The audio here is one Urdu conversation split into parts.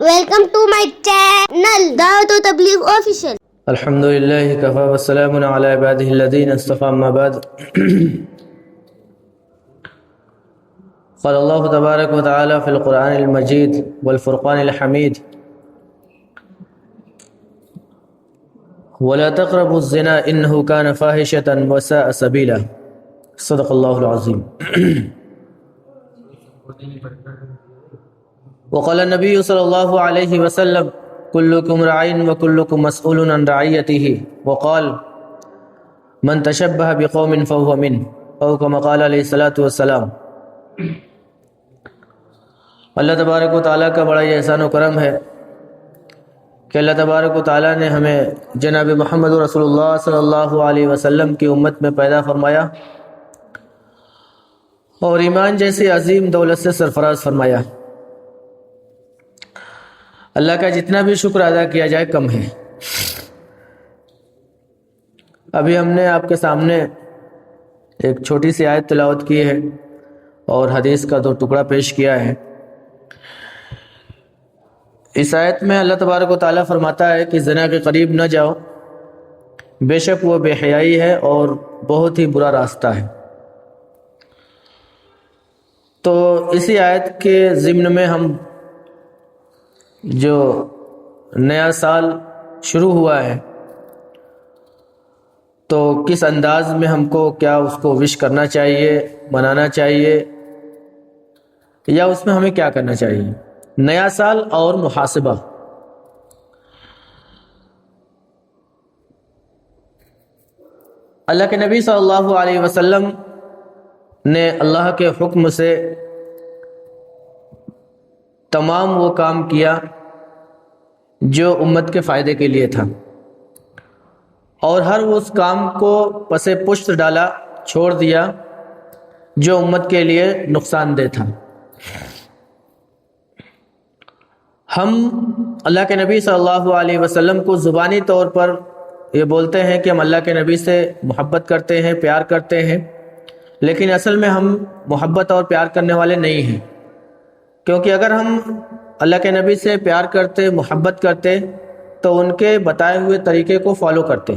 Welcome to my channel Dawat Tabligh Official. الحمد لله كفى والسلام على عباده الذين اصطفى أما بعد قال الله تبارك وتعالى في القرآن المجيد والفرقان الحميد ولا تقربوا الزنا إنه كان فاحشة وساء سبيلا صدق الله العظيم. وقال النبي صلى الله عليه وسلم كلكم راع وكلكم مسؤول عن رعيته وقال من تشبه بقوم فهو منه او كما قال علیہ الصلوۃ والسلام. اللہ تبارک و تعالیٰ کا بڑا احسان و کرم ہے کہ اللہ تبارک و تعالیٰ نے ہمیں جناب محمد رسول اللہ صلی اللہ علیہ وسلم کی امت میں پیدا فرمایا اور ایمان جیسی عظیم دولت سے سرفراز فرمایا. اللہ کا جتنا بھی شکر ادا کیا جائے کم ہے. ابھی ہم نے آپ کے سامنے ایک چھوٹی سی آیت تلاوت کی ہے اور حدیث کا 2 ٹکڑا پیش کیا ہے. اس آیت میں اللہ تبارک و تعالیٰ فرماتا ہے کہ زنا کے قریب نہ جاؤ، بے شک وہ بے حیائی ہے اور بہت ہی برا راستہ ہے. تو اسی آیت کے ضمن میں ہم جو نیا سال شروع ہوا ہے تو کس انداز میں ہم کو کیا اس کو وش کرنا چاہیے، منانا چاہیے، یا اس میں ہمیں کیا کرنا چاہیے. نیا سال اور محاسبہ. اللہ کے نبی صلی اللہ علیہ وسلم نے اللہ کے حکم سے تمام وہ کام کیا جو امت کے فائدے کے لیے تھا، اور ہر اس کام کو پس پشت ڈالا، چھوڑ دیا جو امت کے لیے نقصان دہ تھا. ہم اللہ کے نبی صلی اللہ علیہ وسلم کو زبانی طور پر یہ بولتے ہیں کہ ہم اللہ کے نبی سے محبت کرتے ہیں، پیار کرتے ہیں، لیکن اصل میں ہم محبت اور پیار کرنے والے نہیں ہیں. کیونکہ اگر ہم اللہ کے نبی سے پیار کرتے، محبت کرتے تو ان کے بتائے ہوئے طریقے کو فالو کرتے،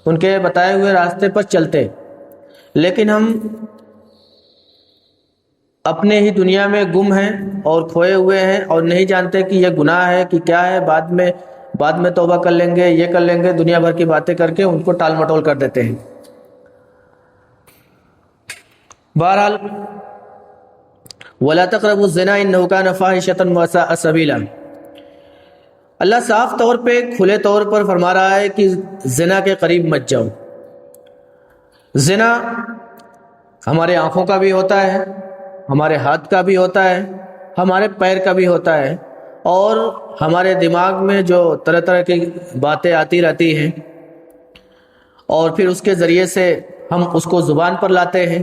ان کے بتائے ہوئے راستے پر چلتے. لیکن ہم اپنے ہی دنیا میں گم ہیں اور کھوئے ہوئے ہیں اور نہیں جانتے کہ یہ گناہ ہے کہ کیا ہے. بعد میں توبہ کر لیں گے، یہ کر لیں گے، دنیا بھر کی باتیں کر کے ان کو ٹال مٹول کر دیتے ہیں. بہرحال وَلَا تَقْرَبُوا الزِّنَا إِنَّهُ كَانَ فَاحِشَةً وَسَاءَ سَبِيلًا. اللہ صاف طور پہ، کھلے طور پر فرما رہا ہے کہ زنا کے قریب مت جاؤ. زنا ہمارے آنکھوں کا بھی ہوتا ہے، ہمارے ہاتھ کا بھی ہوتا ہے، ہمارے پیر کا بھی ہوتا ہے، اور ہمارے دماغ میں جو طرح طرح کی باتیں آتی رہتی ہیں اور پھر اس کے ذریعے سے ہم اس کو زبان پر لاتے ہیں.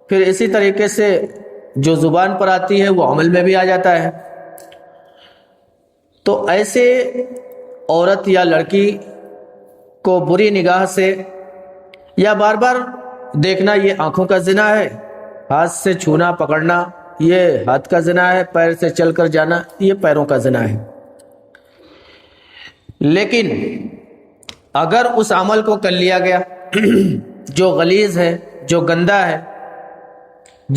پھر اسی طریقے سے جو زبان پر آتی ہے وہ عمل میں بھی آ جاتا ہے. تو ایسے عورت یا لڑکی کو بری نگاہ سے یا بار بار دیکھنا یہ آنکھوں کا زنا ہے، ہاتھ سے چھونا پکڑنا یہ ہاتھ کا زنا ہے، پیر سے چل کر جانا یہ پیروں کا زنا ہے. لیکن اگر اس عمل کو کر لیا گیا جو غلیظ ہے، جو گندا ہے،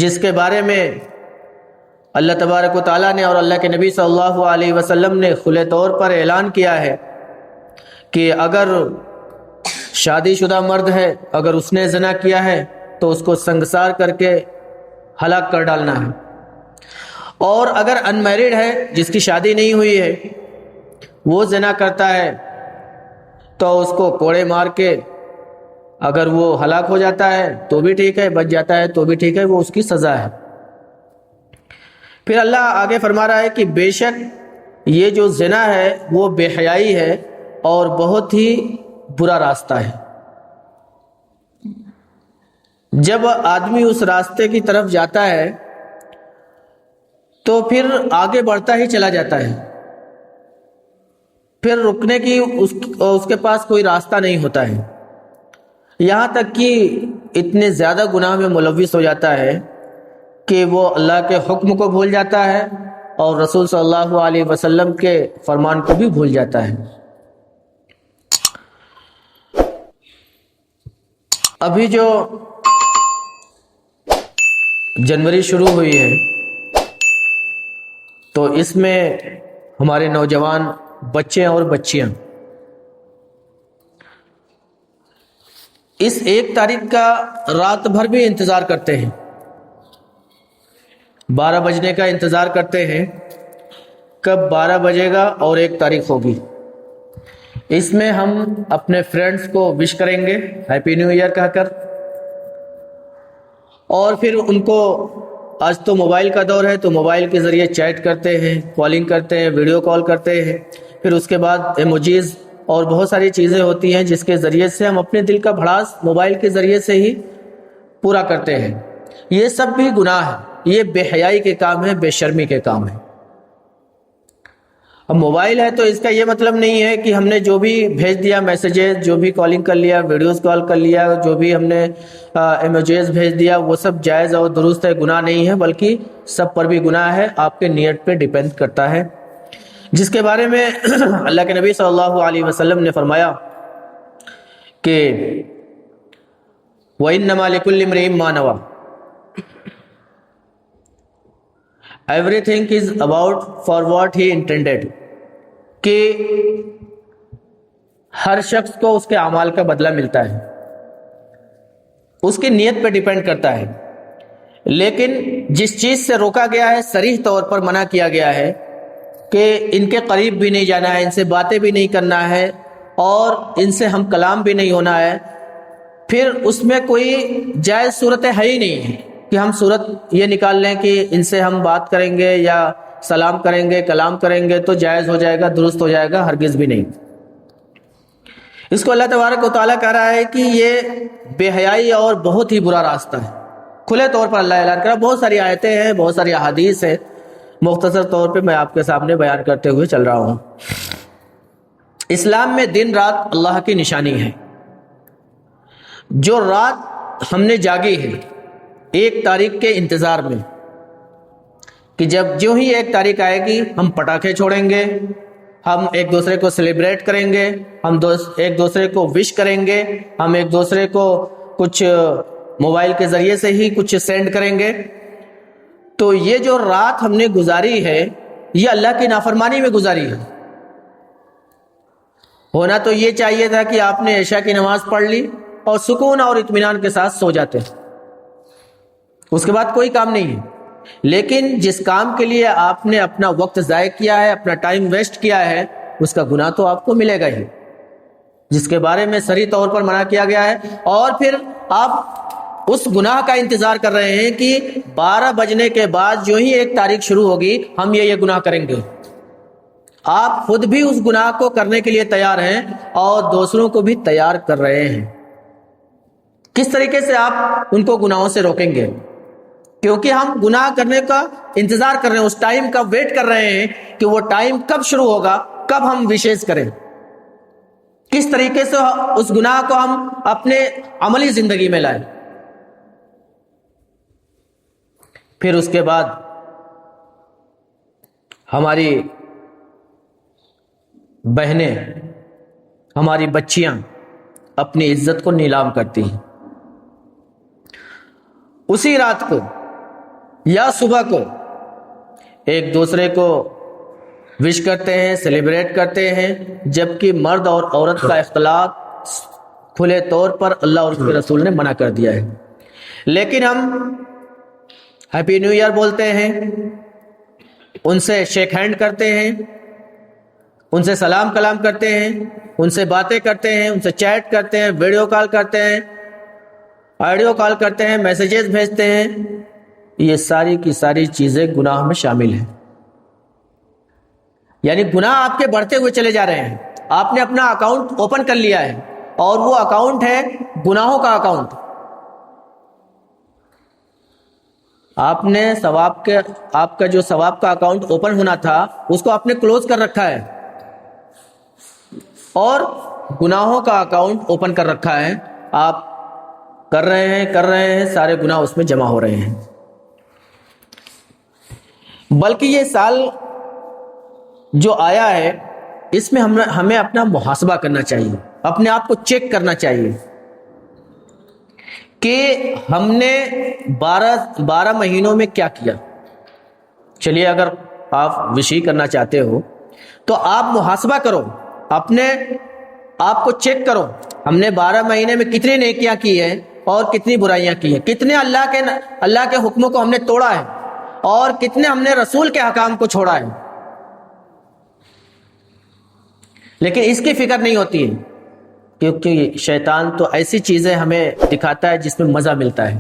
جس کے بارے میں اللہ تبارک و تعالیٰ نے اور اللہ کے نبی صلی اللہ علیہ وسلم نے کھلے طور پر اعلان کیا ہے کہ اگر شادی شدہ مرد ہے، اگر اس نے زنا کیا ہے تو اس کو سنگسار کر کے ہلاک کر ڈالنا ہے. اور اگر ان میرڈ ہے، جس کی شادی نہیں ہوئی ہے، وہ زنا کرتا ہے تو اس کو کوڑے مار کے اگر وہ ہلاک ہو جاتا ہے تو بھی ٹھیک ہے، بچ جاتا ہے تو بھی ٹھیک ہے، وہ اس کی سزا ہے. پھر اللہ آگے فرما رہا ہے کہ بے شک یہ جو زنا ہے وہ بے حیائی ہے اور بہت ہی برا راستہ ہے. جب آدمی اس راستے کی طرف جاتا ہے تو پھر آگے بڑھتا ہی چلا جاتا ہے، پھر رکنے کی اس کے پاس کوئی راستہ نہیں ہوتا ہے. یہاں تک کہ اتنے زیادہ گناہ میں ملوث ہو جاتا ہے کہ وہ اللہ کے حکم کو بھول جاتا ہے اور رسول صلی اللہ علیہ وسلم کے فرمان کو بھی بھول جاتا ہے۔ ابھی جو جنوری شروع ہوئی ہے تو اس میں ہمارے نوجوان بچے اور بچیاں اس 1 تاریخ کا رات بھر بھی انتظار کرتے ہیں، 12 بجنے کا انتظار کرتے ہیں، کب 12 بجے گا اور 1 تاریخ ہوگی۔ اس میں ہم اپنے فرینڈز کو وش کریں گے ہیپی نیو ایئر کہہ کر، اور پھر ان کو آج تو موبائل کا دور ہے تو موبائل کے ذریعے چیٹ کرتے ہیں، کالنگ کرتے ہیں، ویڈیو کال کرتے ہیں، پھر اس کے بعد ایموجیز اور بہت ساری چیزیں ہوتی ہیں جس کے ذریعے سے ہم اپنے دل کا بھڑاس موبائل کے ذریعے سے ہی پورا کرتے ہیں۔ یہ سب بھی گناہ ہے، یہ بے حیائی کے کام ہے، بے شرمی کے کام ہے۔ اب موبائل ہے تو اس کا یہ مطلب نہیں ہے کہ ہم نے جو بھی بھیج دیا میسیجز، جو بھی کالنگ کر لیا، ویڈیوز کال کر لیا، جو بھی ہم نے ایموجیز بھیج دیا وہ سب جائز اور درست ہے، گناہ نہیں ہے، بلکہ سب پر بھی گناہ ہے، آپ کے نیت پہ ڈیپینڈ کرتا ہے، جس کے بارے میں اللہ کے نبی صلی اللہ علیہ وسلم نے فرمایا کہ وَإِنَّمَا لِكُلِّ امْرِئٍ مَّا نَوَىٰ، everything is about for what he intended، کہ ہر شخص کو اس کے اعمال کا بدلہ ملتا ہے، اس کی نیت پہ ڈیپینڈ کرتا ہے، لیکن جس چیز سے روکا گیا ہے، صریح طور پر منع کیا گیا ہے کہ ان کے قریب بھی نہیں جانا ہے، ان سے باتیں بھی نہیں کرنا ہے اور ان سے ہم کلام بھی نہیں ہونا ہے، پھر اس میں کوئی جائز صورت ہے ہی نہیں ہے کہ ہم صورت یہ نکال لیں کہ ان سے ہم بات کریں گے یا سلام کریں گے، کلام کریں گے تو جائز ہو جائے گا، درست ہو جائے گا، ہرگز بھی نہیں۔ اس کو اللہ تبارک و تعالیٰ کہہ رہا ہے کہ یہ بے حیائی اور بہت ہی برا راستہ ہے، کھلے طور پر اللہ اعلان کر رہا ہے۔ بہت ساری آیتیں ہیں، بہت ساری احادیث ہیں، مختصر طور پہ میں آپ کے سامنے بیان کرتے ہوئے چل رہا ہوں۔ اسلام میں دن رات اللہ کی نشانی ہے۔ جو رات ہم نے جاگی ہے 1 تاریخ کے انتظار میں کہ جب جو ہی 1 تاریخ آئے گی ہم پٹاخے چھوڑیں گے، ہم ایک دوسرے کو سیلیبریٹ کریں گے، ہم ایک دوسرے کو وش کریں گے، ہم ایک دوسرے کو کچھ موبائل کے ذریعے سے ہی کچھ سینڈ کریں گے، تو یہ جو رات ہم نے گزاری ہے یہ اللہ کی نافرمانی میں گزاری ہے۔ ہونا تو یہ چاہیے تھا کہ آپ نے عشاء کی نماز پڑھ لی اور سکون اور اطمینان کے ساتھ سو جاتے، اس کے بعد کوئی کام نہیں ہے، لیکن جس کام کے لیے آپ نے اپنا وقت ضائع کیا ہے، اپنا ٹائم ویسٹ کیا ہے، اس کا گناہ تو آپ کو ملے گا ہی، جس کے بارے میں صریح طور پر منع کیا گیا ہے، اور پھر آپ اس گناہ کا انتظار کر رہے ہیں کہ 12 بجنے کے بعد جو ہی 1 تاریخ شروع ہوگی ہم یہ گناہ کریں گے۔ آپ خود بھی اس گناہ کو کرنے کے لیے تیار ہیں اور دوسروں کو بھی تیار کر رہے ہیں۔ کس طریقے سے آپ ان کو گناہوں سے روکیں گے؟ کیونکہ ہم گناہ کرنے کا انتظار کر رہے ہیں، اس ٹائم کا ویٹ کر رہے ہیں کہ وہ ٹائم کب شروع ہوگا، کب ہم وشیز کریں، کس طریقے سے اس گناہ کو ہم اپنے عملی زندگی میں لائیں۔ پھر اس کے بعد ہماری بہنیں، ہماری بچیاں اپنی عزت کو نیلام کرتی ہیں۔ اسی رات کو یا صبح کو ایک دوسرے کو وش کرتے ہیں، سیلیبریٹ کرتے ہیں، جبکہ مرد اور عورت کا اختلاط کھلے طور پر اللہ اور اس کے رسول نے منع کر دیا ہے، لیکن ہم ہیپی نیو ایئر بولتے ہیں، ان سے شیک ہینڈ کرتے ہیں، ان سے سلام کلام کرتے ہیں، ان سے باتیں کرتے ہیں، ان سے چیٹ کرتے ہیں، ویڈیو کال کرتے ہیں، آڈیو کال کرتے ہیں، میسیجز بھیجتے ہیں، یہ ساری کی ساری چیزیں گناہ میں شامل ہیں۔ یعنی گناہ آپ کے بڑھتے ہوئے چلے جا رہے ہیں، آپ نے اپنا اکاؤنٹ اوپن کر لیا ہے اور وہ اکاؤنٹ ہے گناہوں کا اکاؤنٹ۔ آپ نے آپ کا جو ثواب کا اکاؤنٹ اوپن ہونا تھا اس کو آپ نے کلوز کر رکھا ہے اور گناہوں کا اکاؤنٹ اوپن کر رکھا ہے۔ آپ کر رہے ہیں سارے گناہ اس میں جمع ہو رہے ہیں۔ بلکہ یہ سال جو آیا ہے اس میں ہمیں اپنا محاسبہ کرنا چاہیے، اپنے آپ کو چیک کرنا چاہیے کہ ہم نے 12 مہینوں میں کیا کیا۔ چلیے اگر آپ وشی کرنا چاہتے ہو تو آپ محاسبہ کرو، اپنے آپ کو چیک کرو، ہم نے 12 مہینے میں کتنی نیکیاں کی ہیں اور کتنی برائیاں کی ہیں، کتنے اللہ کے حکموں کو ہم نے توڑا ہے اور کتنے ہم نے رسول کے احکام کو چھوڑا ہے۔ لیکن اس کی فکر نہیں ہوتی ہے، کیونکہ شیطان تو ایسی چیزیں ہمیں دکھاتا ہے جس میں مزہ ملتا ہے،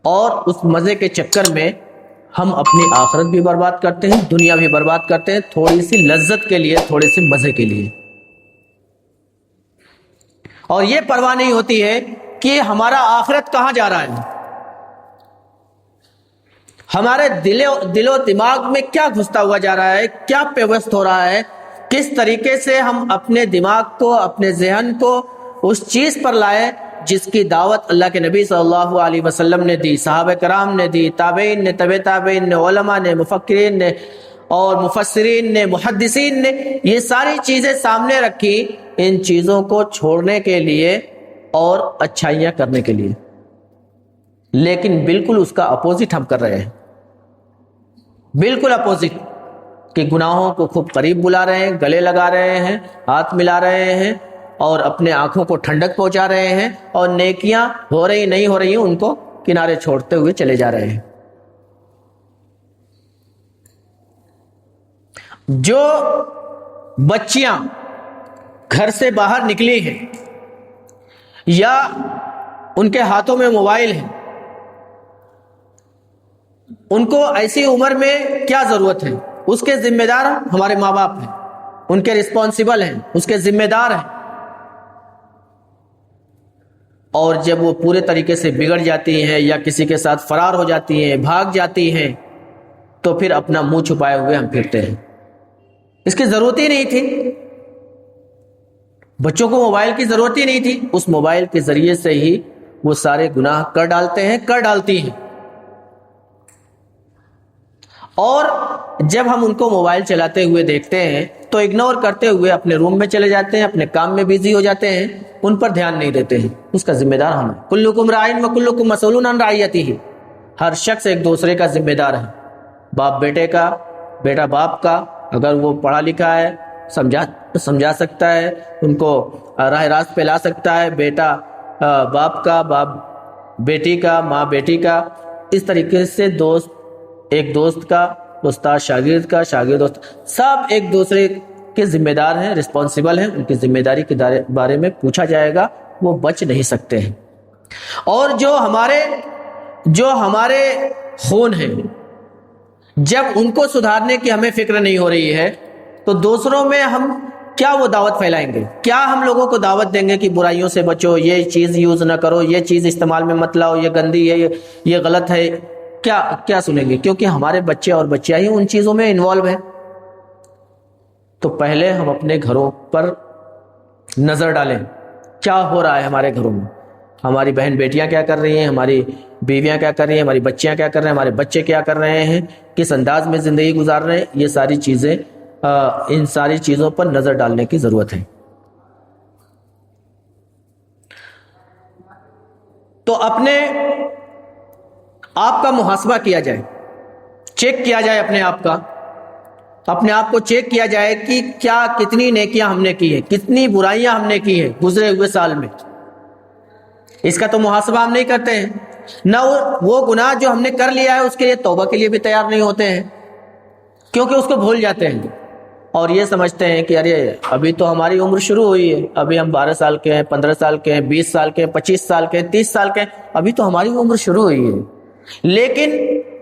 اور اس مزے کے چکر میں ہم اپنی آخرت بھی برباد کرتے ہیں، دنیا بھی برباد کرتے ہیں، تھوڑی سی لذت کے لیے، تھوڑے سے مزے کے لیے، اور یہ پرواہ نہیں ہوتی ہے کہ ہمارا آخرت کہاں جا رہا ہے، ہمارے دل و دماغ میں کیا گھستا ہوا جا رہا ہے، کیا پیوست ہو رہا ہے، کس طریقے سے ہم اپنے دماغ کو، اپنے ذہن کو اس چیز پر لائے جس کی دعوت اللہ کے نبی صلی اللہ علیہ وسلم نے دی، صحابہ کرام نے دی، تابعین نے، تبع تابعین نے، علماء نے، مفکرین نے اور مفسرین نے، محدثین نے، یہ ساری چیزیں سامنے رکھی ان چیزوں کو چھوڑنے کے لیے اور اچھائیاں کرنے کے لیے، لیکن بالکل اس کا اپوزٹ ہم کر رہے ہیں، بالکل اپوزٹ، کہ گناہوں کو خوب قریب بلا رہے ہیں، گلے لگا رہے ہیں، ہاتھ ملا رہے ہیں اور اپنے آنکھوں کو ٹھنڈک پہنچا رہے ہیں، اور نیکیاں ہو رہی نہیں ہو رہی ہیں ان کو کنارے چھوڑتے ہوئے چلے جا رہے ہیں۔ جو بچیاں گھر سے باہر نکلی ہیں یا ان کے ہاتھوں میں موبائل ہے، ان کو ایسی عمر میں کیا ضرورت ہے؟ اس کے ذمہ دار ہمارے ماں باپ ہیں، ان کے رسپانسبل ہیں، اس کے ذمہ دار ہیں، اور جب وہ پورے طریقے سے بگڑ جاتی ہیں یا کسی کے ساتھ فرار ہو جاتی ہیں، بھاگ جاتی ہیں، تو پھر اپنا منہ چھپائے ہوئے ہم پھرتے ہیں۔ اس کی ضرورت ہی نہیں تھی، بچوں کو موبائل کی ضرورت ہی نہیں تھی، اس موبائل کے ذریعے سے ہی وہ سارے گناہ کر ڈالتے ہیں، کر ڈالتی ہیں۔ اور جب ہم ان کو موبائل چلاتے ہوئے دیکھتے ہیں تو اگنور کرتے ہوئے اپنے روم میں چلے جاتے ہیں، اپنے کام میں بیزی ہو جاتے ہیں، ان پر دھیان نہیں دیتے ہیں۔ اس کا ذمہ دار ہم ہیں۔ کلکم راعٍ وکلکم مسئول عن رعیتہ، ہر شخص ایک دوسرے کا ذمہ دار ہے، باپ بیٹے کا، بیٹا باپ کا، اگر وہ پڑھا لکھا ہے سمجھا سکتا ہے، ان کو راہ راست پہ لا سکتا ہے، بیٹا باپ کا، باپ بیٹی کا، ماں بیٹی کا، اس طریقے سے دوست ایک دوست کا، استاد شاگرد کا، شاگرد دوست، سب ایک دوسرے کے ذمہ دار ہیں، رسپانسبل ہیں، ان کی ذمہ داری کے بارے میں پوچھا جائے گا، وہ بچ نہیں سکتے ہیں۔ اور جو ہمارے خون ہیں، جب ان کو سدھارنے کی ہمیں فکر نہیں ہو رہی ہے تو دوسروں میں ہم کیا وہ دعوت پھیلائیں گے؟ کیا ہم لوگوں کو دعوت دیں گے کہ برائیوں سے بچو، یہ چیز یوز نہ کرو، یہ چیز استعمال میں مت لاؤ، یہ گندی ہے، یہ غلط ہے؟ کیا سنیں گے؟ کیونکہ ہمارے بچے اور بچیاں ہی ان چیزوں میں انوالو ہیں۔ تو پہلے ہم اپنے گھروں پر نظر ڈالیں، کیا ہو رہا ہے ہمارے گھروں میں، ہماری بہن بیٹیاں کیا کر رہی ہیں، ہماری بیویاں کیا کر رہی ہیں، ہماری بچیاں کیا کر رہے ہیں، ہمارے بچے کیا کر رہے ہیں، کس انداز میں زندگی گزار رہے ہیں، یہ ساری چیزیں، ان ساری چیزوں پر نظر ڈالنے کی ضرورت ہے۔ تو اپنے آپ کا محاسبہ کیا جائے، چیک کیا جائے اپنے آپ کو چیک کیا جائے کہ کتنی نیکیاں ہم نے کی ہیں، کتنی برائیاں ہم نے کی ہیں گزرے ہوئے سال میں۔ اس کا تو محاسبہ ہم نہیں کرتے ہیں، نہ وہ گناہ جو ہم نے کر لیا ہے اس کے لیے توبہ کے لیے بھی تیار نہیں ہوتے ہیں، کیونکہ اس کو بھول جاتے ہیں اور یہ سمجھتے ہیں کہ ارے ابھی تو ہماری عمر شروع ہوئی ہے، ابھی ہم 12 سال کے ہیں، 15 سال کے ہیں، 20 سال کے ہیں، 25 سال کے ہیں، 30 سال کے ہیں، ابھی تو ہماری عمر شروع ہوئی ہے۔ لیکن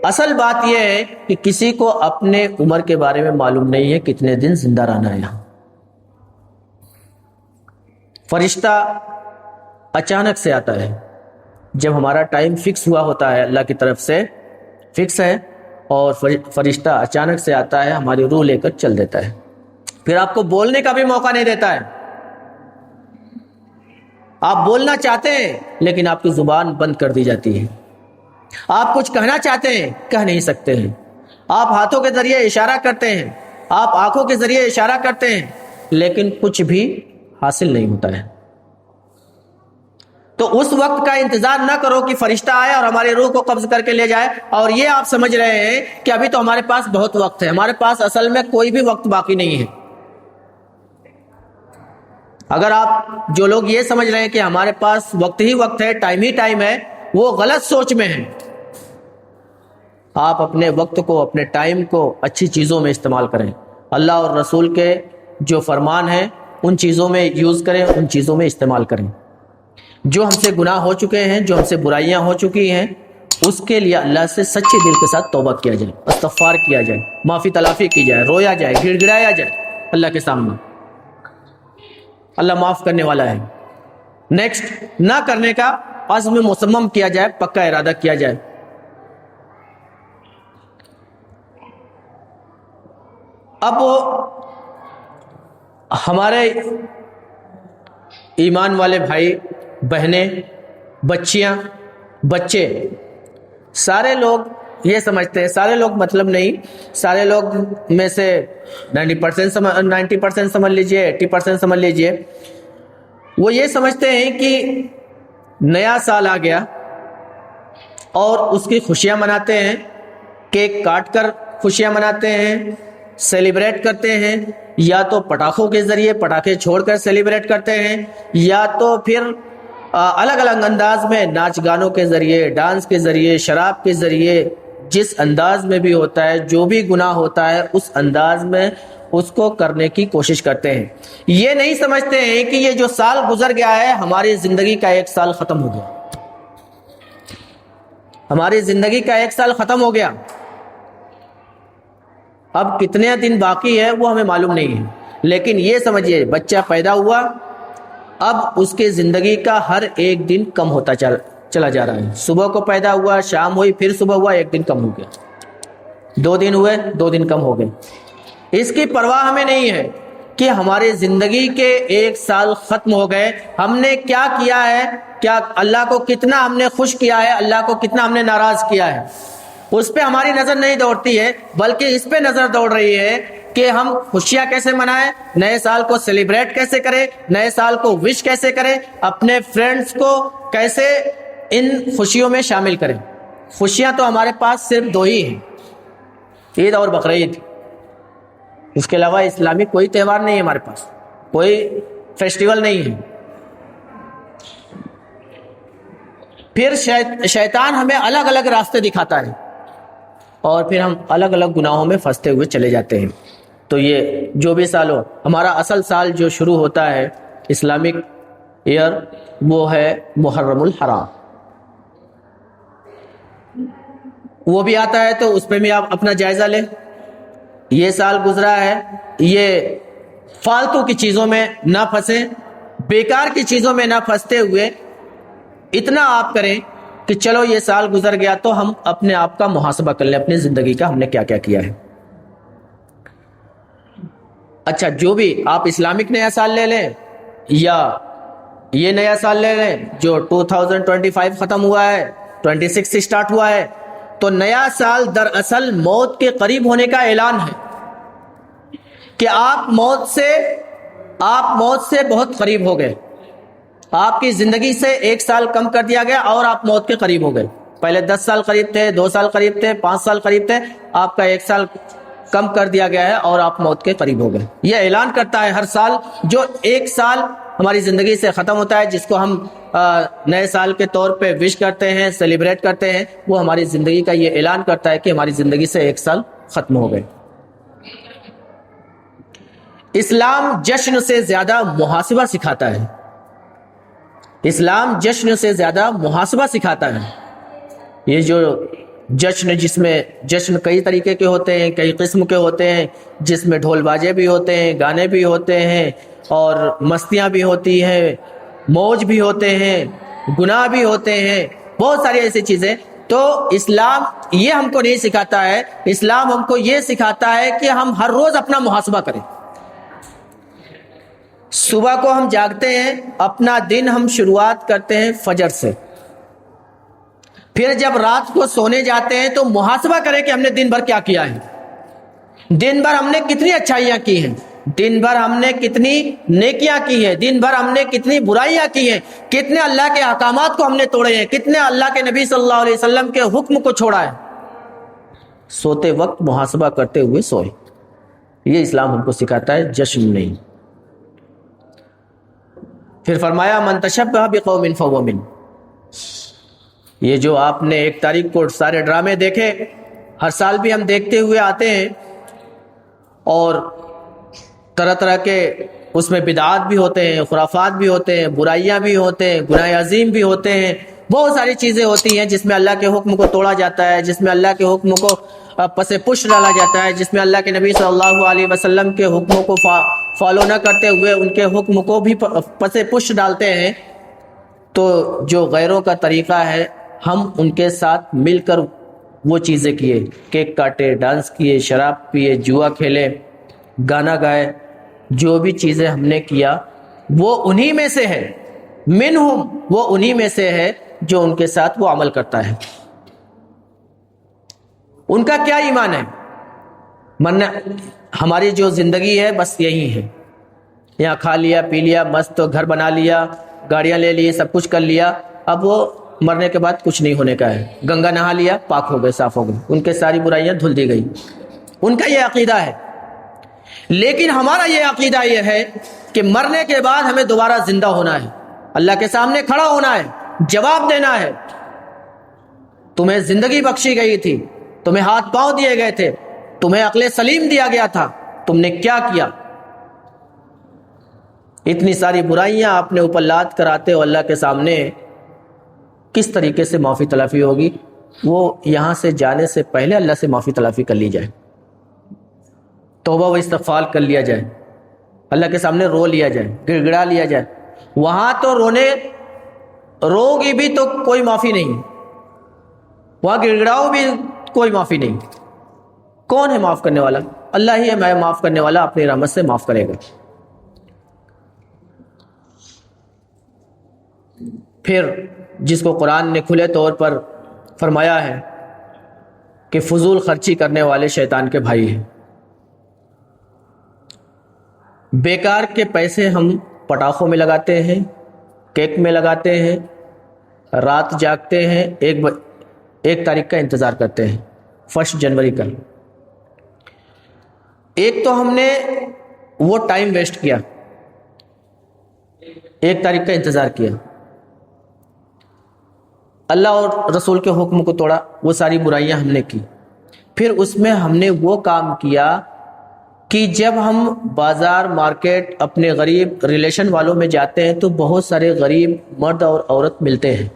اصل بات یہ ہے کہ کسی کو اپنے عمر کے بارے میں معلوم نہیں ہے کتنے دن زندہ رہنا ہے یہاں۔ فرشتہ اچانک سے آتا ہے، جب ہمارا ٹائم فکس ہوا ہوتا ہے، اللہ کی طرف سے فکس ہے، اور فرشتہ اچانک سے آتا ہے، ہماری روح لے کر چل دیتا ہے، پھر آپ کو بولنے کا بھی موقع نہیں دیتا ہے۔ آپ بولنا چاہتے ہیں لیکن آپ کی زبان بند کر دی جاتی ہے، آپ کچھ کہنا چاہتے ہیں کہہ نہیں سکتے ہیں، آپ ہاتھوں کے ذریعے اشارہ کرتے ہیں، آپ آنکھوں کے ذریعے اشارہ کرتے ہیں، لیکن کچھ بھی حاصل نہیں ہوتا ہے۔ تو اس وقت کا انتظار نہ کرو کہ فرشتہ آئے اور ہماری روح کو قبض کر کے لے جائے، اور یہ آپ سمجھ رہے ہیں کہ ابھی تو ہمارے پاس بہت وقت ہے۔ ہمارے پاس اصل میں کوئی بھی وقت باقی نہیں ہے۔ اگر آپ جو لوگ یہ سمجھ رہے ہیں کہ ہمارے پاس وقت ہی وقت ہے، ٹائم ہی ٹائم ہے، وہ غلط سوچ میں ہیں۔ آپ اپنے وقت کو، اپنے ٹائم کو اچھی چیزوں میں استعمال کریں۔ اللہ اور رسول کے جو فرمان ہیں ان چیزوں میں یوز کریں، ان چیزوں میں استعمال کریں۔ جو ہم سے گناہ ہو چکے ہیں، جو ہم سے برائیاں ہو چکی ہیں، اس کے لیے اللہ سے سچے دل کے ساتھ توبہ کیا جائے، استغفار کیا جائے، معافی تلافی کی جائے، رویا جائے، گڑ گڑایا جائے اللہ کے سامنے۔ اللہ معاف کرنے والا ہے۔ نیکسٹ، نہ کرنے کا عزم مصمم کیا جائے، پکا ارادہ کیا جائے۔ اب ہمارے ایمان والے بھائی بہنیں، بچیاں، بچے، سارے لوگ یہ سمجھتے ہیں، سارے لوگ مطلب نہیں، سارے لوگ میں سے 90% سمجھ لیجئے، 80% سمجھ لیجئے، وہ یہ سمجھتے ہیں کہ نیا سال آ گیا اور اس کی خوشیاں مناتے ہیں، کیک کاٹ کر خوشیاں مناتے ہیں، سیلیبریٹ کرتے ہیں، یا تو پٹاخوں کے ذریعے پٹاخے چھوڑ کر سیلیبریٹ کرتے ہیں، یا تو پھر الگ الگ انداز میں ناچ گانوں کے ذریعے، ڈانس کے ذریعے، شراب کے ذریعے، جس انداز میں بھی ہوتا ہے، جو بھی گناہ ہوتا ہے اس انداز میں اس کو کرنے کی کوشش کرتے ہیں۔ یہ نہیں سمجھتے ہیں کہ یہ جو سال گزر گیا ہے، ہماری زندگی کا ایک سال ختم ہو گیا، ہماری زندگی کا ایک سال ختم ہو گیا، اب کتنے دن باقی ہے وہ ہمیں معلوم نہیں ہے۔ لیکن یہ سمجھیے، بچہ پیدا ہوا، اب اس کے زندگی کا ہر ایک دن کم ہوتا چلا جا رہا ہے۔ صبح کو پیدا ہوا، شام ہوئی، پھر صبح ہوا، ایک دن کم ہو گیا، 2 دن ہوئے، 2 دن کم ہو گئے۔ اس کی پرواہ ہمیں نہیں ہے کہ ہماری زندگی کے 1 سال ختم ہو گئے، ہم نے کیا کیا ہے، کیا اللہ کو کتنا ہم نے خوش کیا ہے، اللہ کو کتنا ہم نے ناراض کیا ہے، اس پہ ہماری نظر نہیں دوڑتی ہے، بلکہ اس پہ نظر دوڑ رہی ہے کہ ہم خوشیاں کیسے منائیں، نئے سال کو سیلیبریٹ کیسے کریں، نئے سال کو وش کیسے کریں، اپنے فرینڈز کو کیسے ان خوشیوں میں شامل کریں۔ خوشیاں تو ہمارے پاس صرف 2 ہی ہیں، عید اور بقرعید، اس کے علاوہ اسلامی کوئی تہوار نہیں ہے، ہمارے پاس کوئی فیسٹیول نہیں ہے۔ پھر شیطان ہمیں الگ الگ راستے دکھاتا ہے اور پھر ہم الگ الگ گناہوں میں پھنستے ہوئے چلے جاتے ہیں۔ تو یہ جو بھی سال ہو، ہمارا اصل سال جو شروع ہوتا ہے اسلامک ایئر، وہ ہے محرم الحرام، وہ بھی آتا ہے، تو اس پہ بھی آپ اپنا جائزہ لیں۔ یہ سال گزرا ہے، یہ فالتو کی چیزوں میں نہ پھنسیں، بیکار کی چیزوں میں نہ پھنستے ہوئے اتنا آپ کریں کہ چلو یہ سال گزر گیا تو ہم اپنے آپ کا محاسبہ کر لیں، اپنی زندگی کا ہم نے کیا کیا کیا ہے۔ اچھا، جو بھی آپ اسلامک نیا سال لے لیں یا یہ نیا سال لے لیں جو 2025 ختم ہوا ہے، 26 سے سٹارٹ ہوا ہے، تو نیا سال دراصل موت کے قریب ہونے کا اعلان ہے کہ آپ موت سے بہت قریب ہو گئے، آپ کی زندگی سے 1 سال کم کر دیا گیا اور آپ موت کے قریب ہو گئے۔ پہلے 10 سال قریب تھے، 2 سال قریب تھے، 5 سال قریب تھے، آپ کا 1 سال کم کر دیا گیا ہے اور آپ موت کے قریب ہو گئے۔ یہ اعلان کرتا ہے ہر سال، جو 1 سال ہماری زندگی سے ختم ہوتا ہے، جس کو ہم نئے سال کے طور پہ وش کرتے ہیں، سیلیبریٹ کرتے ہیں، وہ ہماری زندگی کا یہ اعلان کرتا ہے کہ ہماری زندگی سے 1 سال ختم ہو گئے۔ اسلام جشن سے زیادہ محاسبہ سکھاتا ہے، اسلام جشن سے زیادہ محاسبہ سکھاتا ہے۔ یہ جو جشن، جس میں جشن کئی طریقے کے ہوتے ہیں، کئی قسم کے ہوتے ہیں، جس میں ڈھول باجے بھی ہوتے ہیں، گانے بھی ہوتے ہیں، اور مستیاں بھی ہوتی ہیں، موج بھی ہوتے ہیں، گناہ بھی ہوتے ہیں، بہت ساری ایسی چیزیں۔ تو اسلام یہ ہم کو نہیں سکھاتا ہے، اسلام ہم کو یہ سکھاتا ہے کہ ہم ہر روز اپنا محاسبہ کریں۔ صبح کو ہم جاگتے ہیں، اپنا دن ہم شروعات کرتے ہیں فجر سے، پھر جب رات کو سونے جاتے ہیں تو محاسبہ کریں کہ ہم نے دن بھر کیا کیا ہے، دن بھر ہم نے کتنی اچھائیاں کی ہیں، دن بھر ہم نے کتنی نیکیاں کی ہیں، دن بھر ہم نے کتنی برائیاں کی ہیں، کتنے اللہ کے احکامات کو ہم نے توڑے ہیں، کتنے اللہ کے نبی صلی اللہ علیہ وسلم کے حکم کو چھوڑا ہے۔ سوتے وقت محاسبہ کرتے ہوئے سوئے، یہ اسلام ہم کو سکھاتا ہے، جشن نہیں۔ پھر فرمایا من تشبہ بقوم فہو منہ، یہ جو آپ نے 1 تاریخ کو سارے ڈرامے دیکھے، ہر سال بھی ہم دیکھتے ہوئے آتے ہیں، اور طرح طرح کے اس میں بدعات بھی ہوتے ہیں، خرافات بھی ہوتے ہیں، برائیاں بھی ہوتے ہیں، گناہ عظیم بھی ہوتے ہیں، بہت ساری چیزیں ہوتی ہیں جس میں اللہ کے حکم کو توڑا جاتا ہے، جس میں اللہ کے حکم کو پس پش ڈالا جاتا ہے، جس میں اللہ کے نبی صلی اللہ علیہ وسلم کے حکموں کو فالو نہ کرتے ہوئے ان کے حکم کو بھی پس پش ڈالتے ہیں۔ تو جو غیروں کا طریقہ ہے، ہم ان کے ساتھ مل کر وہ چیزیں کیے، کیک کاٹے، ڈانس کیے، شراب پیے، جوا کھیلے، گانا گائے، جو بھی چیزیں ہم نے کیا وہ انہی میں سے ہے، منہم، وہ انہی میں سے ہے جو ان کے ساتھ وہ عمل کرتا ہے۔ ان کا کیا ایمان ہے؟ مرنا ہماری جو زندگی ہے بس یہی ہے، یہاں کھا لیا پی لیا، مست گھر بنا لیا، گاڑیاں لے لی، سب کچھ کر لیا، اب وہ مرنے کے بعد کچھ نہیں ہونے کا ہے، گنگا نہا لیا، پاک ہو گئے، صاف ہو گئے، ان کے ساری برائیاں دھل دی گئی، ان کا یہ عقیدہ ہے۔ لیکن ہمارا یہ عقیدہ یہ ہے کہ مرنے کے بعد ہمیں دوبارہ زندہ ہونا ہے، اللہ کے سامنے کھڑا ہونا ہے، جواب دینا ہے۔ تمہیں زندگی بخشی گئی تھی، تمہیں ہاتھ پاؤں دیے گئے تھے، تمہیں عقل سلیم دیا گیا تھا، تم نے کیا کیا؟ اتنی ساری برائیاں اپنے اوپر لاد کر آتے ہو اللہ کے سامنے، کس طریقے سے معافی تلافی ہوگی؟ وہ یہاں سے جانے سے پہلے اللہ سے معافی تلافی کر لی جائے، توبہ و استغفار کر لیا جائے، اللہ کے سامنے رو لیا جائے، گڑ گڑا لیا جائے۔ وہاں تو رو گی بھی تو کوئی معافی نہیں، وہاں گڑ گڑاؤ بھی کوئی معافی نہیں۔ کون ہے معاف کرنے والا؟ اللہ ہی ہے، میں معاف کرنے والا، اپنی رحمت سے معاف کرے گا۔ پھر جس کو قرآن نے کھلے طور پر فرمایا ہے کہ فضول خرچی کرنے والے شیطان کے بھائی ہیں، بیکار کے پیسے ہم پٹاخوں میں لگاتے ہیں، کیک میں لگاتے ہیں، رات جاگتے ہیں، 1 تاریخ کا انتظار کرتے ہیں، 1 جنوری کا۔ ایک تو ہم نے وہ ٹائم ویسٹ کیا، 1 تاریخ کا انتظار کیا، اللہ اور رسول کے حکم کو توڑا، وہ ساری برائیاں ہم نے کی۔ پھر اس میں ہم نے وہ کام کیا کہ جب ہم بازار مارکیٹ اپنے غریب ریلیشن والوں میں جاتے ہیں تو بہت سارے غریب مرد اور عورت ملتے ہیں،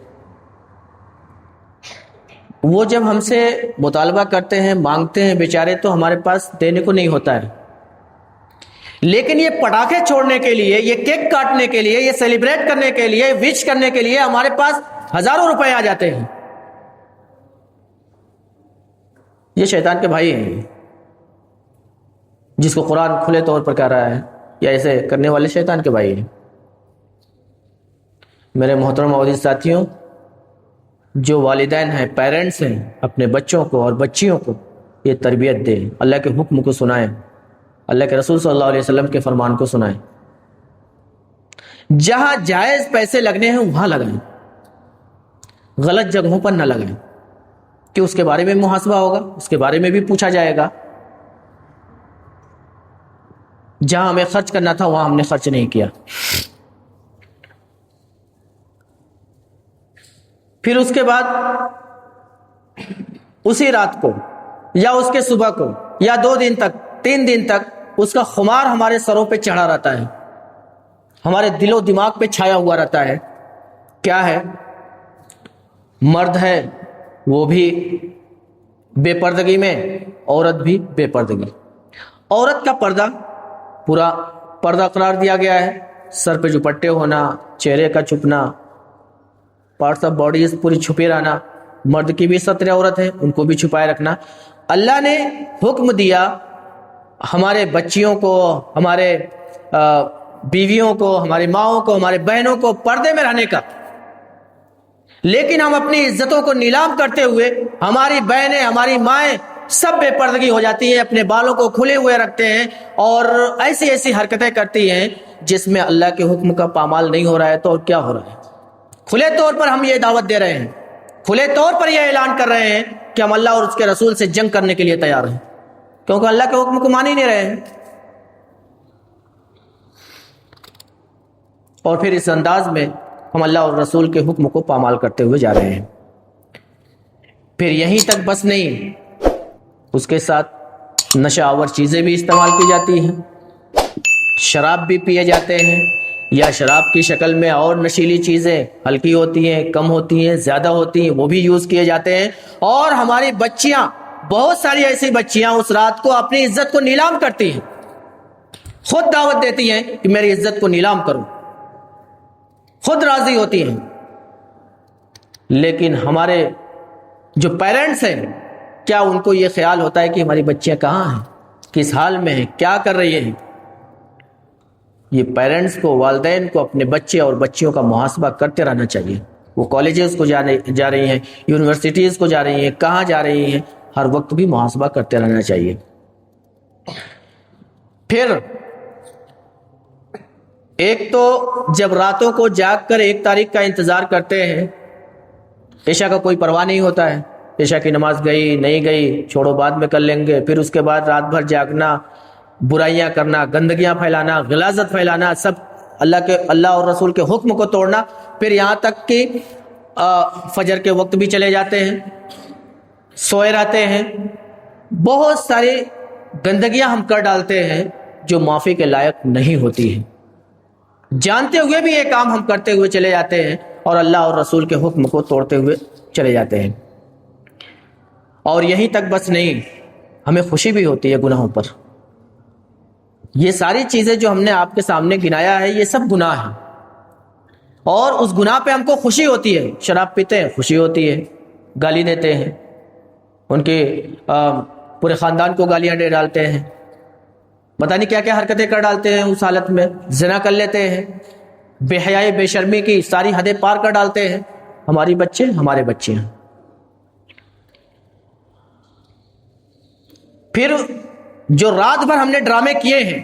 وہ جب ہم سے مطالبہ کرتے ہیں، مانگتے ہیں بیچارے، تو ہمارے پاس دینے کو نہیں ہوتا ہے، لیکن یہ پٹاخے چھوڑنے کے لیے، یہ کیک کاٹنے کے لیے، یہ سیلیبریٹ کرنے کے لیے، وش کرنے کے لیے ہمارے پاس ہزاروں روپے آ جاتے ہیں۔ یہ شیطان کے بھائی ہیں، جس کو قرآن کھلے طور پر کہہ رہا ہے، یا ایسے کرنے والے شیطان کے بھائی ہیں۔ میرے محترم عزیز ساتھیوں، جو والدین ہیں، پیرنٹس ہیں، اپنے بچوں کو اور بچیوں کو یہ تربیت دیں، اللہ کے حکم کو سنائیں، اللہ کے رسول صلی اللہ علیہ وسلم کے فرمان کو سنائیں، جہاں جائز پیسے لگنے ہیں وہاں لگائیں، غلط جگہوں پر نہ لگائیں، کہ اس کے بارے میں محاسبہ ہوگا، اس کے بارے میں بھی پوچھا جائے گا۔ جہاں ہمیں خرچ کرنا تھا وہاں ہم نے خرچ نہیں کیا۔ پھر اس کے بعد اسی رات کو یا اس کے صبح کو یا 2 دن تک 3 دن تک اس کا خمار ہمارے سروں پہ چڑھا رہتا ہے، ہمارے دل و دماغ پہ چھایا ہوا رہتا ہے۔ کیا ہے؟ مرد ہے وہ بھی بے پردگی میں، عورت بھی بے پردگی۔ عورت کا پردہ پورا پردہ قرار دیا گیا ہے، سر پہ دوپٹے ہونا، چہرے کا چھپنا، پارٹس آف باڈیز پوری چھپے رہنا۔ مرد کی بھی ستر عورت ہے، ان کو بھی چھپائے رکھنا۔ اللہ نے حکم دیا ہمارے بچیوں کو، ہمارے بیویوں کو، ہماری ماؤں کو، ہمارے بہنوں کو پردے میں رہنے کا، لیکن ہم اپنی عزتوں کو نیلام کرتے ہوئے ہماری بہنیں ہماری مائیں سب بے پردگی ہو جاتی ہیں، اپنے بالوں کو کھلے ہوئے رکھتے ہیں اور ایسی ایسی حرکتیں کرتی ہیں جس میں اللہ کے حکم کا پامال نہیں ہو رہا ہے۔ تو اور کیا ہو رہا ہے؟ کھلے طور پر ہم یہ دعوت دے رہے ہیں، کھلے طور پر یہ اعلان کر رہے ہیں کہ ہم اللہ اور اس کے رسول سے جنگ کرنے کے لیے تیار ہیں، کیونکہ اللہ کے حکم کو مان ہی نہیں رہے ہیں۔ اور پھر اس انداز میں ہم اللہ اور رسول کے حکم کو پامال کرتے ہوئے جا رہے ہیں۔ پھر یہیں تک بس نہیں، اس کے ساتھ نشہ آور چیزیں بھی استعمال کی جاتی ہیں، شراب بھی پیے جاتے ہیں، یا شراب کی شکل میں اور نشیلی چیزیں ہلکی ہوتی ہیں، کم ہوتی ہیں، زیادہ ہوتی ہیں، وہ بھی یوز کیے جاتے ہیں۔ اور ہماری بچیاں، بہت ساری ایسی بچیاں اس رات کو اپنی عزت کو نیلام کرتی ہیں، خود دعوت دیتی ہیں کہ میری عزت کو نیلام کرو، خود راضی ہوتی ہیں۔ لیکن ہمارے جو پیرنٹس ہیں، کیا ان کو یہ خیال ہوتا ہے کہ ہماری بچیاں کہاں ہیں، کس حال میں ہیں، کیا کر رہی ہیں؟ یہ پیرنٹس کو، والدین کو اپنے بچے اور بچیوں کا محاسبہ کرتے رہنا چاہیے۔ وہ کالجز کو جا رہی ہیں، یونیورسٹیز کو جا رہی ہیں، کہاں جا رہی ہیں، ہر وقت بھی محاسبہ کرتے رہنا چاہیے۔ پھر ایک تو جب راتوں کو جاگ کر 1 تاریخ کا انتظار کرتے ہیں، عشاء کا کوئی پرواہ نہیں ہوتا ہے، عشاء کی نماز گئی نہیں گئی چھوڑو بعد میں کر لیں گے، پھر اس کے بعد رات بھر جاگنا، برائیاں کرنا، گندگیاں پھیلانا، غلاظت پھیلانا، سب اللہ اور رسول کے حکم کو توڑنا، پھر یہاں تک کہ فجر کے وقت بھی چلے جاتے ہیں، سوئے رہتے ہیں، بہت ساری گندگیاں ہم کر ڈالتے ہیں جو معافی کے لائق نہیں ہوتی ہیں، جانتے ہوئے بھی یہ کام ہم کرتے ہوئے چلے جاتے ہیں اور اللہ اور رسول کے حکم کو توڑتے ہوئے چلے جاتے ہیں۔ اور یہیں تک بس نہیں، ہمیں خوشی بھی ہوتی ہے گناہوں پر۔ یہ ساری چیزیں جو ہم نے آپ کے سامنے گنایا ہے، یہ سب گناہ ہیں، اور اس گناہ پہ ہم کو خوشی ہوتی ہے۔ شراب پیتے ہیں، خوشی ہوتی ہے، گالی دیتے ہیں، ان کے پورے خاندان کو گالیاں دے ڈالتے ہیں، پتہ نہیں کیا کیا حرکتیں کر ڈالتے ہیں، اس حالت میں زنا کر لیتے ہیں، بے حیائی بے شرمی کی ساری حدیں پار کر ڈالتے ہیں۔ ہماری بچے، ہمارے بچے ہیں۔ پھر جو رات بھر ہم نے ڈرامے کیے ہیں،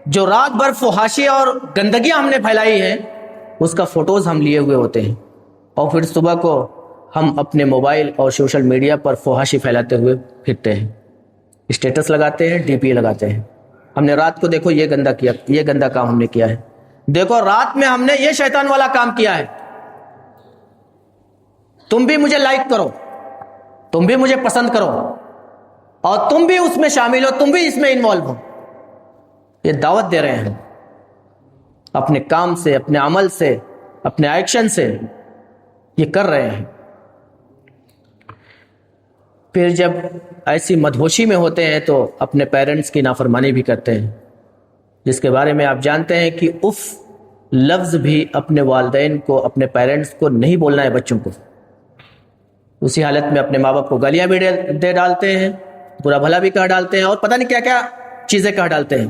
جو رات بھر فحاشی اور گندگیاں ہم نے پھیلائی ہیں، اس کا فوٹوز ہم لیے ہوئے ہوتے ہیں، اور پھر صبح کو ہم اپنے موبائل اور سوشل میڈیا پر فحاشی پھیلاتے ہوئے پھرتے ہیں، اسٹیٹس لگاتے ہیں، ڈی پی لگاتے ہیں۔ ہم نے رات کو دیکھو یہ گندا کام ہم نے کیا ہے، دیکھو رات میں ہم نے یہ شیطان والا کام کیا ہے، تم بھی مجھے لائک کرو، تم بھی مجھے پسند کرو، اور تم بھی اس میں شامل ہو، تم بھی اس میں انوالو ہو۔ یہ دعوت دے رہے ہیں، اپنے کام سے، اپنے عمل سے، اپنے ایکشن سے یہ کر رہے ہیں۔ پھر جب ایسی مدہوشی میں ہوتے ہیں تو اپنے پیرنٹس کی نافرمانی بھی کرتے ہیں، جس کے بارے میں آپ جانتے ہیں کہ اف لفظ بھی اپنے والدین کو، اپنے پیرنٹس کو نہیں بولنا ہے بچوں کو۔ اسی حالت میں اپنے ماں باپ کو گالیاں بھی دے ڈالتے ہیں، برا بھلا بھی کہہ ڈالتے ہیں، اور پتہ نہیں کیا کیا چیزیں کہہ ڈالتے ہیں۔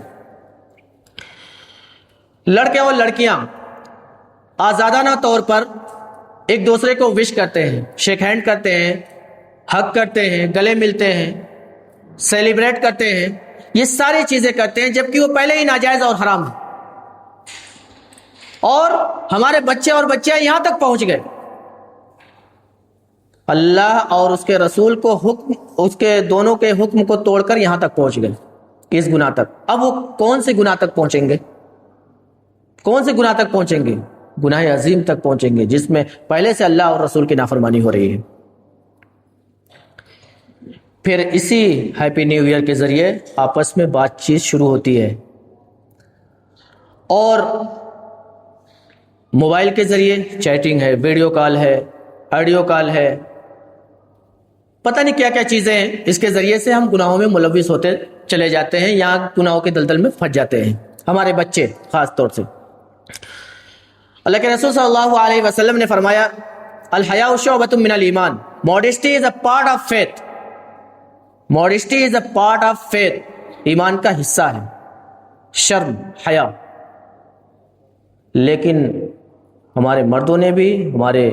لڑکے اور لڑکیاں آزادانہ طور پر ایک دوسرے کو وش کرتے ہیں، شیک ہینڈ کرتے ہیں، ہگ کرتے ہیں، گلے ملتے ہیں، سیلیبریٹ کرتے ہیں، یہ ساری چیزیں کرتے ہیں جبکہ وہ پہلے ہی ناجائز اور حرام ہے۔ اور ہمارے بچے اور بچیاں یہاں تک پہنچ گئے، اللہ اور اس کے رسول کو حکم، اس کے دونوں کے حکم کو توڑ کر یہاں تک پہنچ گئے، اس گناہ تک۔ اب وہ کون سے گناہ تک پہنچیں گے؟ کون سے گناہ تک پہنچیں گے؟ گناہ عظیم تک پہنچیں گے، جس میں پہلے سے اللہ اور رسول کی نافرمانی ہو رہی ہے۔ پھر اسی ہیپی نیو ایئر کے ذریعے آپس میں بات چیت شروع ہوتی ہے، اور موبائل کے ذریعے چیٹنگ ہے، ویڈیو کال ہے، آڈیو کال ہے، پتہ نہیں کیا کیا چیزیں ہیں۔ اس کے ذریعے سے ہم گناہوں میں ملوث ہوتے چلے جاتے ہیں، یہاں گناہوں کے دلدل میں پھنس جاتے ہیں، ہمارے بچے خاص طور سے۔ اللہ کے رسول صلی اللہ علیہ وسلم نے فرمایا، الحیاء شعبۃ من الایمان، modesty is a part of faith, modesty is a part of faith, ایمان کا حصہ ہے شرم، حیا۔ لیکن ہمارے مردوں نے بھی، ہمارے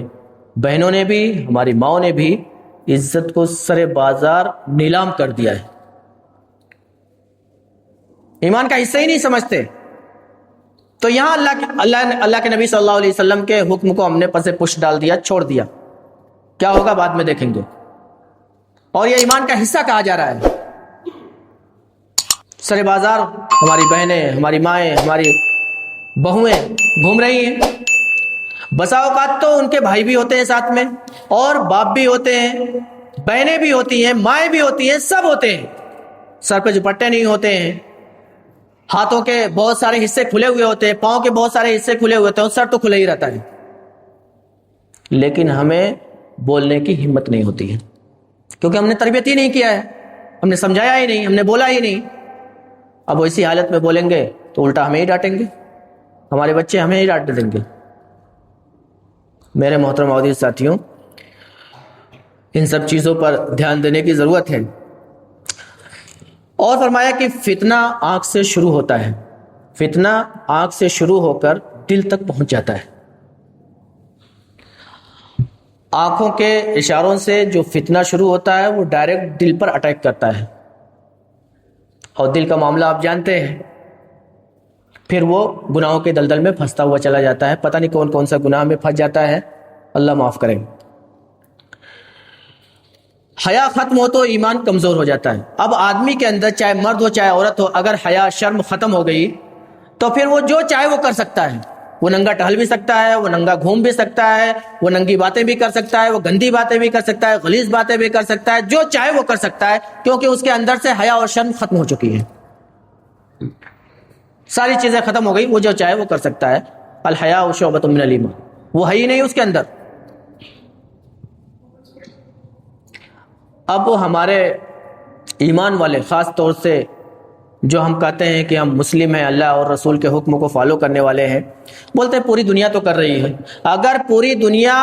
بہنوں نے بھی, ہماری ماؤں نے بھی عزت کو سر بازار نیلام کر دیا ہے, ایمان کا حصہ ہی نہیں سمجھتے. تو یہاں اللہ کے نبی صلی اللہ علیہ وسلم کے حکم کو ہم نے پس پش ڈال دیا, چھوڑ دیا. کیا ہوگا بعد میں دیکھیں گے. اور یہ ایمان کا حصہ کہا جا رہا ہے. سر بازار ہماری بہنیں, ہماری مائیں, ہماری بہویں گھوم رہی ہیں. بسا اوقات تو ان کے بھائی بھی ہوتے ہیں ساتھ میں, اور باپ بھی ہوتے ہیں, بہنیں بھی ہوتی ہیں, مائیں بھی ہوتی ہیں, سب ہوتے ہیں. سر پہ دوپٹے نہیں ہوتے ہیں, ہاتھوں کے بہت سارے حصے کھلے ہوئے ہوتے ہیں, پاؤں کے بہت سارے حصے کھلے ہوئے ہوتے ہیں, سر تو کھلا ہی رہتا ہے. لیکن ہمیں بولنے کی ہمت نہیں ہوتی ہے, کیونکہ ہم نے تربیت ہی نہیں کیا ہے, ہم نے سمجھایا ہی نہیں, ہم نے بولا ہی نہیں. اب وہ اسی حالت میں بولیں گے تو الٹا ہمیں ہی ڈانٹیں گے, ہمارے بچے ہمیں ہی ڈانٹ دیں گے. میرے محترم عزیز ساتھیوں, ان سب چیزوں پر دھیان دینے کی ضرورت ہے. اور فرمایا کہ فتنہ آنکھ سے شروع ہوتا ہے, فتنہ آنکھ سے شروع ہو کر دل تک پہنچ جاتا ہے. آنکھوں کے اشاروں سے جو فتنہ شروع ہوتا ہے وہ ڈائریکٹ دل پر اٹیک کرتا ہے, اور دل کا معاملہ آپ جانتے ہیں. پھر وہ گناہوں کے دلدل میں پھنستا ہوا چلا جاتا ہے, پتہ نہیں کون کون سا گناہ میں پھنس جاتا ہے, اللہ معاف کرے. حیا ختم ہو تو ایمان کمزور ہو جاتا ہے. اب آدمی کے اندر چاہے مرد ہو چاہے عورت ہو, اگر حیا شرم ختم ہو گئی تو پھر وہ جو چاہے وہ کر سکتا ہے. وہ ننگا ٹہل بھی سکتا ہے, وہ ننگا گھوم بھی سکتا ہے, وہ ننگی باتیں بھی کر سکتا ہے, وہ گندی باتیں بھی کر سکتا ہے, غلیظ باتیں بھی کر سکتا ہے, جو چاہے وہ کر سکتا ہے, کیونکہ اس کے اندر سے حیا اور شرم ختم ہو چکی ہے. ساری چیزیں ختم ہو گئی, وہ جو چاہے وہ کر سکتا ہے. الحیاء شعبۃ من الایمان, وہ ہے ہی نہیں اس کے اندر. اب وہ ہمارے ایمان والے, خاص طور سے جو ہم کہتے ہیں کہ ہم مسلم ہیں, اللہ اور رسول کے حکم کو فالو کرنے والے ہیں, بولتے ہیں پوری دنیا تو کر رہی ہے. اگر پوری دنیا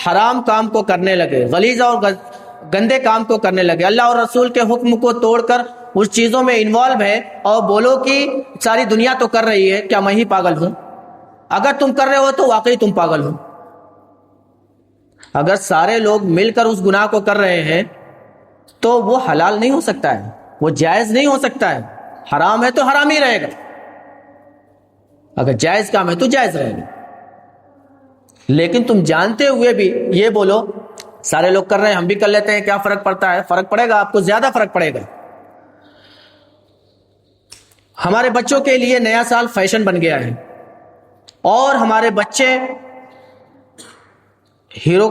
حرام کام کو کرنے لگے, غلیظ اور گندے کام کو کرنے لگے, اللہ اور رسول کے حکم کو توڑ کر اس چیزوں میں انوالو ہے, اور بولو کہ ساری دنیا تو کر رہی ہے, کیا میں ہی پاگل ہوں؟ اگر تم کر رہے ہو تو واقعی تم پاگل ہو. اگر سارے لوگ مل کر اس گناہ کو کر رہے ہیں تو وہ حلال نہیں ہو سکتا ہے, وہ جائز نہیں ہو سکتا ہے. حرام ہے تو حرام ہی رہے گا, اگر جائز کام ہے تو جائز رہے گا. لیکن تم جانتے ہوئے بھی یہ بولو سارے لوگ کر رہے ہیں ہم بھی کر لیتے ہیں, کیا فرق پڑتا ہے؟ فرق پڑے گا, آپ کو زیادہ فرق پڑے گا. ہمارے بچوں کے لیے نیا سال فیشن بن گیا ہے, اور ہمارے بچے ہیرو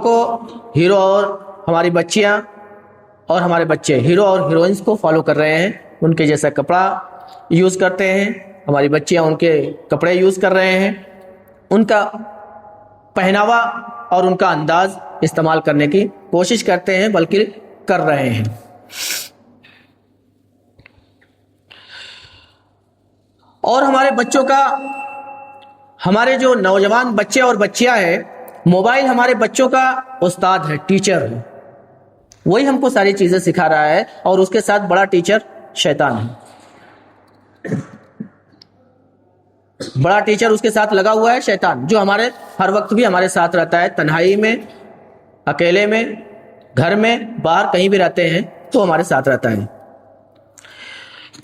اور ہماری بچیاں اور ہمارے بچے ہیرو اور ہیروئنس کو فالو کر رہے ہیں, ان کے جیسا کپڑا یوز کرتے ہیں. ہماری بچیاں ان کے کپڑے یوز کر رہے ہیں, ان کا پہناوا اور ان کا انداز استعمال کرنے کی کوشش کرتے ہیں, بلکہ کر رہے ہیں. اور ہمارے بچوں کا, ہمارے جو نوجوان بچے اور بچیاں ہیں, موبائل ہمارے بچوں کا استاد ہے, ٹیچر ہے. وہی ہم کو ساری چیزیں سکھا رہا ہے, اور اس کے ساتھ بڑا ٹیچر شیطان ہے. بڑا ٹیچر اس کے ساتھ لگا ہوا ہے شیطان, جو ہمارے ہر وقت بھی ہمارے ساتھ رہتا ہے, تنہائی میں, اکیلے میں, گھر میں, باہر کہیں بھی رہتے ہیں تو ہمارے ساتھ رہتا ہے.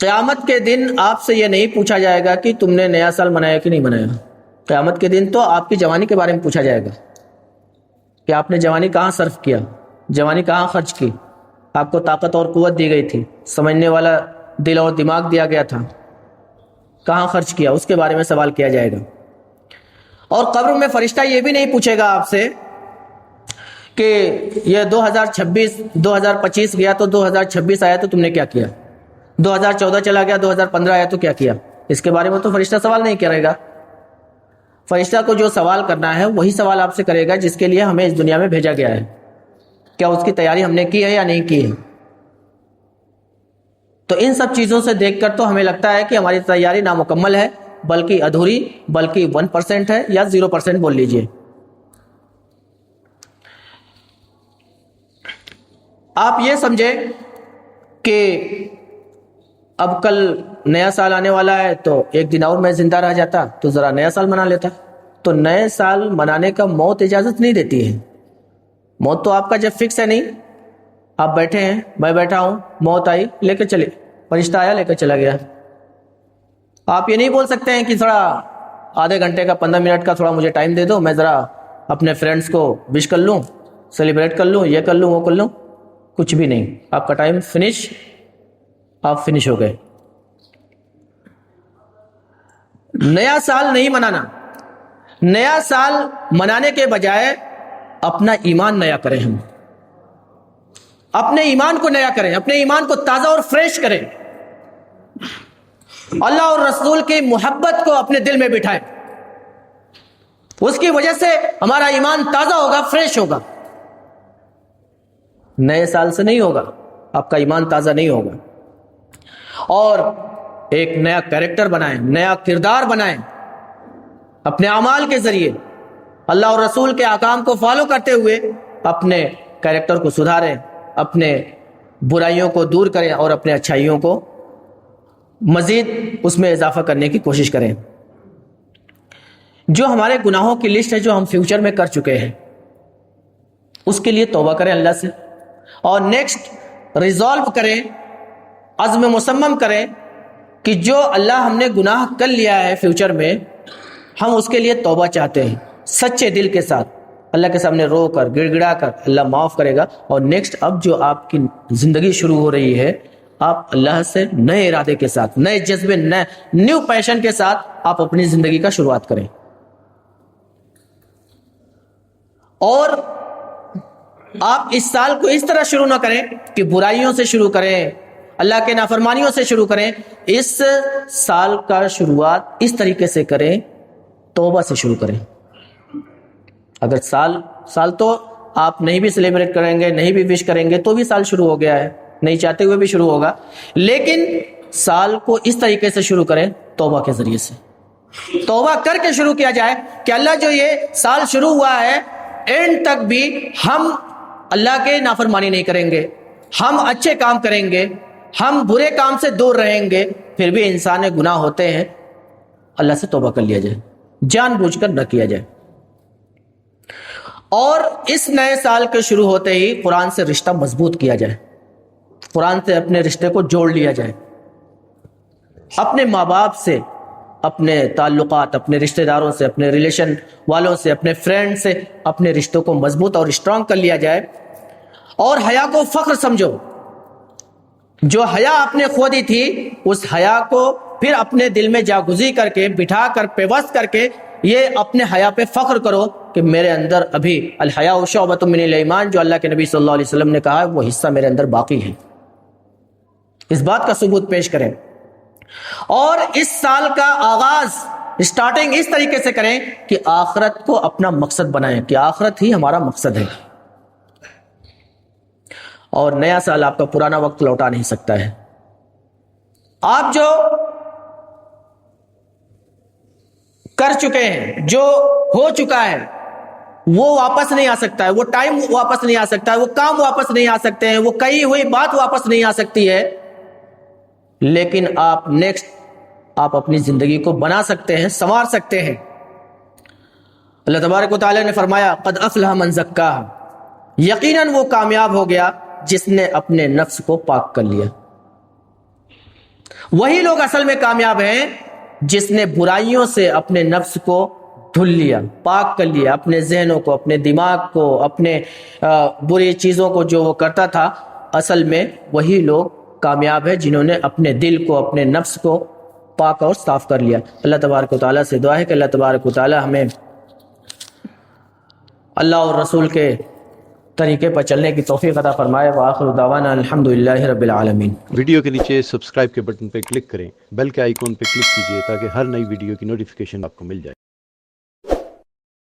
قیامت کے دن آپ سے یہ نہیں پوچھا جائے گا کہ تم نے نیا سال منایا کہ نہیں منایا. قیامت کے دن تو آپ کی جوانی کے بارے میں پوچھا جائے گا کہ آپ نے جوانی کہاں صرف کیا, جوانی کہاں خرچ کی, آپ کو طاقت اور قوت دی گئی تھی, سمجھنے والا دل اور دماغ دیا گیا تھا, کہاں خرچ کیا, اس کے بارے میں سوال کیا جائے گا. اور قبر میں فرشتہ یہ بھی نہیں پوچھے گا آپ سے کہ یہ 2025 گیا تو 2026 آیا تو تم نے کیا کیا, 2014 چلا گیا 2015 آیا تو کیا کیا. اس کے بارے میں تو فرشتہ سوال نہیں کرے گا. فرشتہ کو جو سوال کرنا ہے وہی سوال آپ سے کرے گا جس کے لیے ہمیں اس دنیا میں بھیجا گیا ہے, کیا اس کی تیاری ہم نے کی ہے یا نہیں کی ہے. تو ان سب چیزوں سے دیکھ کر تو ہمیں لگتا ہے کہ ہماری تیاری نامکمل ہے, بلکہ ادھوری, بلکہ 1% ہے یا 0% بول لیجئے. آپ یہ سمجھیں کہ اب کل نیا سال آنے والا ہے تو ایک دن اور میں زندہ رہ جاتا تو ذرا نیا سال منا لیتا. تو نئے سال منانے کا موت اجازت نہیں دیتی ہے. موت تو آپ کا جب فکس ہے نہیں، آپ بیٹھے ہیں، میں بیٹھا ہوں، موت آئی لے کے چلے، فرشتہ آیا لے کے چلا گیا. آپ یہ نہیں بول سکتے ہیں کہ تھوڑا آدھے گھنٹے کا 15 منٹ کا تھوڑا مجھے ٹائم دے دو، میں ذرا اپنے فرینڈس کو وش کر لوں، سیلیبریٹ کر لوں، یہ کر لوں وہ کر لوں. کچھ بھی نہیں، آپ کا ٹائم فنش، آپ فنش ہو گئے. نیا سال نہیں منانا، نیا سال منانے کے بجائے اپنا ایمان نیا کریں. ہم اپنے ایمان کو نیا کریں، اپنے ایمان کو تازہ اور فریش کریں. اللہ اور رسول کی محبت کو اپنے دل میں بٹھائیں، اس کی وجہ سے ہمارا ایمان تازہ ہوگا، فریش ہوگا. نئے سال سے نہیں ہوگا، آپ کا ایمان تازہ نہیں ہوگا. اور ایک نیا کریکٹر بنائیں، نیا کردار بنائیں، اپنے اعمال کے ذریعے اللہ اور رسول کے احکام کو فالو کرتے ہوئے اپنے کریکٹر کو سدھاریں، اپنے برائیوں کو دور کریں اور اپنے اچھائیوں کو مزید اس میں اضافہ کرنے کی کوشش کریں. جو ہمارے گناہوں کی لسٹ ہے جو ہم فیوچر میں کر چکے ہیں، اس کے لیے توبہ کریں اللہ سے، اور نیکسٹ ریزالو کریں، عزم مصمم کریں کہ جو اللہ ہم نے گناہ کر لیا ہے فیوچر میں، ہم اس کے لیے توبہ چاہتے ہیں سچے دل کے ساتھ، اللہ کے سامنے رو کر گڑ گڑا کر اللہ معاف کرے گا. اور نیکسٹ اب جو آپ کی زندگی شروع ہو رہی ہے، آپ اللہ سے نئے ارادے کے ساتھ، نئے جذبے، نئے نیو پیشن کے ساتھ آپ اپنی زندگی کا شروعات کریں. اور آپ اس سال کو اس طرح شروع نہ کریں کہ برائیوں سے شروع کریں، اللہ کے نافرمانیوں سے شروع کریں. اس سال کا شروعات اس طریقے سے کریں، توبہ سے شروع کریں. اگر سال تو آپ نہیں بھی سیلیبریٹ کریں گے، نہیں بھی وش کریں گے، تو بھی سال شروع ہو گیا ہے، نہیں چاہتے ہوئے بھی شروع ہوگا. لیکن سال کو اس طریقے سے شروع کریں، توبہ کے ذریعے سے توبہ کر کے شروع کیا جائے کہ اللہ جو یہ سال شروع ہوا ہے، اینڈ تک بھی ہم اللہ کے نافرمانی نہیں کریں گے، ہم اچھے کام کریں گے، ہم برے کام سے دور رہیں گے. پھر بھی انسان گناہ ہوتے ہیں، اللہ سے توبہ کر لیا جائے، جان بوجھ کر نہ کیا جائے. اور اس نئے سال کے شروع ہوتے ہی قرآن سے رشتہ مضبوط کیا جائے، قرآن سے اپنے رشتے کو جوڑ لیا جائے. اپنے ماں باپ سے، اپنے تعلقات، اپنے رشتہ داروں سے، اپنے ریلیشن والوں سے، اپنے فرینڈ سے اپنے رشتوں کو مضبوط اور اسٹرانگ کر لیا جائے. اور حیا کو فخر سمجھو، جو حیا آپ نے کھو دی تھی، اس حیا کو پھر اپنے دل میں جاگزی کر کے، بٹھا کر، پیوست کر کے یہ اپنے حیا پہ فخر کرو کہ میرے اندر ابھی الحیاء شعبۃ من الایمان، جو اللہ کے نبی صلی اللہ علیہ وسلم نے کہا ہے، وہ حصہ میرے اندر باقی ہے. اس بات کا ثبوت پیش کریں. اور اس سال کا آغاز، اسٹارٹنگ اس طریقے سے کریں کہ آخرت کو اپنا مقصد بنائیں، کہ آخرت ہی ہمارا مقصد ہے. اور نیا سال آپ کا پرانا وقت لوٹا نہیں سکتا ہے. آپ جو کر چکے ہیں، جو ہو چکا ہے، وہ واپس نہیں آ سکتا ہے، وہ ٹائم واپس نہیں آ سکتا ہے، وہ کام واپس نہیں آ سکتے ہیں، وہ کہی ہوئی بات واپس نہیں آ سکتی ہے. لیکن آپ نیکسٹ آپ اپنی زندگی کو بنا سکتے ہیں، سنوار سکتے ہیں. اللہ تبارک و تعالی نے فرمایا قد افلح من زکاہا، یقیناً وہ کامیاب ہو گیا جس نے اپنے نفس کو پاک کر لیا. وہی لوگ اصل میں کامیاب ہیں جس نے برائیوں سے اپنے نفس کو دھل لیا، پاک کر لیا، اپنے ذہنوں کو، اپنے دماغ کو، اپنے بری چیزوں کو جو وہ کرتا تھا. اصل میں وہی لوگ کامیاب ہے جنہوں نے اپنے دل کو، اپنے نفس کو پاک اور صاف کر لیا. اللہ تبارک و تعالیٰ سے دعا ہے کہ اللہ تبارک و تعالیٰ ہمیں اللہ اور رسول کے طریقے پر چلنے کی توفیق عطا فرمائے. وآخر دعوانا الحمدللہ رب العالمین. ویڈیو کے نیچے سبسکرائب کے بٹن پہ کلک کریں، بیل کے آئیکن پہ کلک کیجیے تاکہ ہر نئی ویڈیو کی نوٹیفیکیشن آپ کو مل جائے.